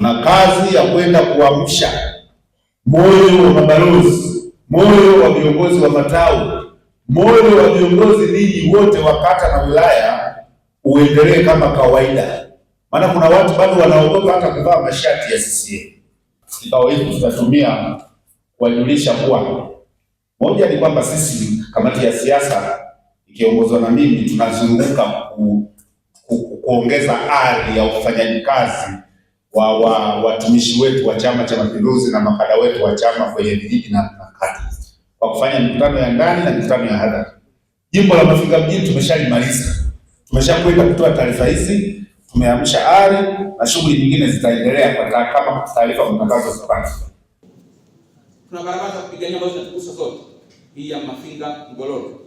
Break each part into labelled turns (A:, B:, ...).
A: Tuna kazi ya kwenda kuamsha moyo wa mabalozi, moyo wa viongozi wa matawi, moyo wa viongozi ninyi wote wa kata na wilaya uendelee kama kawaida. Maana kuna watu bado wanaogopa hata kuvaa mashati ya CCM. Kikao hiki tutatumia kuwajulisha kuwa moja ni kwamba sisi kamati ya siasa ikiongozwa na mimi tunazunguka kuongeza ari ya ufanyaji kazi wa watumishi wetu wa Chama cha Mapinduzi na makada wetu wa chama kwenye vijiji na kata kwa kufanya mikutano ya ndani na mikutano ya hadhara. Jimbo la Mafinga mjini tumeshalimaliza, tumeshakwenda kutoa taarifa hizi, tumeamsha ari na shughuli nyingine zitaendelea kwa kama taarifa mtakazozipata.
B: Kuna barabara za kupigania ambazo zinatugusa zote, hii ya Mafinga Ngololo,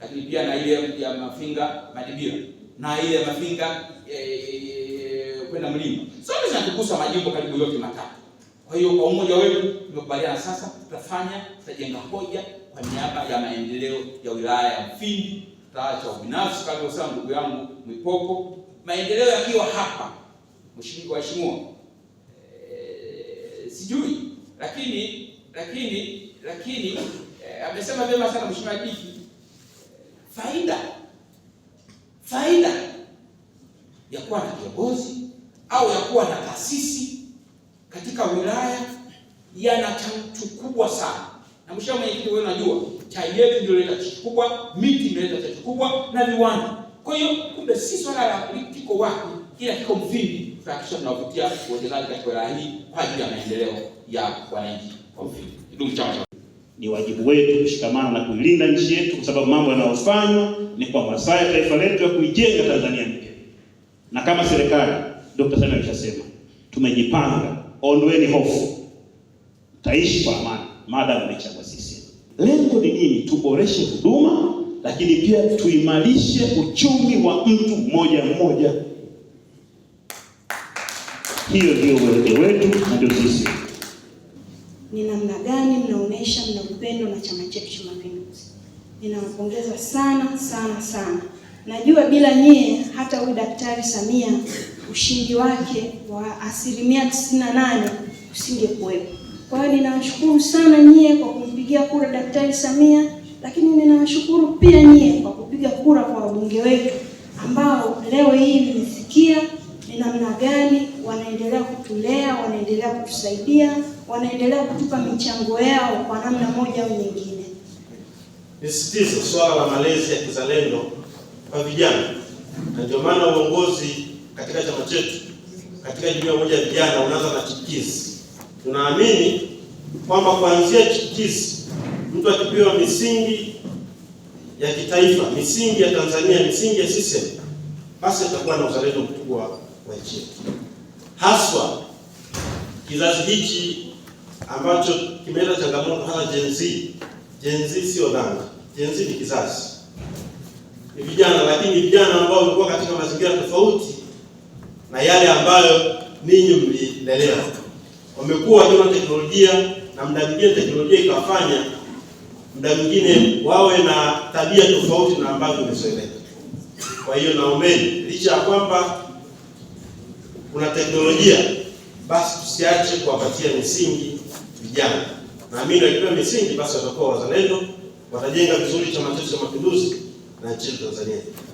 B: lakini pia na ile ya Mafinga Madibira na ile ya Mafinga kwenda Mlima. Zote zinatugusa majimbo karibu yote matatu. Kwa hiyo kwa umoja wetu tumekubaliana sasa tutajenga hoja kwa niaba ya maendeleo ya wilaya ya Mfindi. Tutaacha ubinafsi kama alivyosema ndugu yangu Mwipopo. Maendeleo yakiwa hapa, waheshimiwa, sijui lakini amesema vyema sana mheshimiwa Jiki, faida ya kuwa na kiongozi au ya kuwa na taasisi katika wilaya yana chanzo kubwa sana. Na mheshimiwa mwenyekiti, wewe unajua chai yetu ndio inaleta chachu kubwa, miti inaleta chachu kubwa na viwanda. Kwa hiyo kumbe si swala la kiko wapi, kila kiko Mfindi, tutahakikisha tunavutia uwekezaji katika wilaya hii kwa ajili ya maendeleo ya wananchi wa Mfindi. Ndugu chama,
C: ni wajibu wetu kushikamana na kuilinda nchi yetu, kwa sababu mambo yanayofanywa ni kwa maslahi ya taifa letu ya kuijenga Tanzania mpya. Na kama serikali, Dr. Samia ameshasema, tumejipanga, ondoeni hofu, taishi kwa amani maadamu mmechagua sisi. Lengo ni nini? Tuboreshe huduma, lakini pia tuimarishe uchumi wa mtu mmoja mmoja. Hiyo ndio uelekeo wetu na ndio sisi.
D: Ni namna gani mnaonesha mna upendo na chama chetu cha Mapinduzi. Ninawapongeza sana sana sana. Najua bila nyie hata huyu Daktari Samia ushindi wake wa 98% usingekuwepo. Kwa hiyo ninawashukuru sana nyie kwa kumpigia kura Daktari Samia, lakini ninawashukuru pia nyie kwa kupiga kura kwa wabunge wetu ambao leo hii mmesikia ni namna gani wanaendelea kutulea, wanaendelea kutusaidia, wanaendelea kutupa michango yao kwa namna moja au nyingine.
E: Nisisitize swala la malezi ya kizalendo kwa vijana. Na ndio maana uongozi katika chama chetu, katika jumuiya moja ya vijana, unaanza na chipukizi. Tunaamini kwamba kuanzia chipukizi, mtu akipewa misingi ya kitaifa, misingi ya Tanzania, misingi ya CCM, basi atakuwa na uzalendo mkubwa wa nchi yetu. Haswa kizazi hichi ambacho kimeleta changamoto hasa Gen Z. Gen Z sio dhana. Gen Z ni kizazi, ni vijana, lakini vijana ambao walikuwa katika mazingira tofauti na yale ambayo ninyi mlilelewa. Wamekuwa wakiona teknolojia, na muda mwingine teknolojia ikafanya muda mwingine wawe na tabia tofauti na ambazo imezoeleka. Kwa hiyo naombeni, licha ya kwamba kuna teknolojia, basi tusiache kuwapatia misingi vijana. Naamini wakipewa misingi, basi watakuwa wazalendo, watajenga vizuri chama chetu cha Mapinduzi na nchi Tanzania.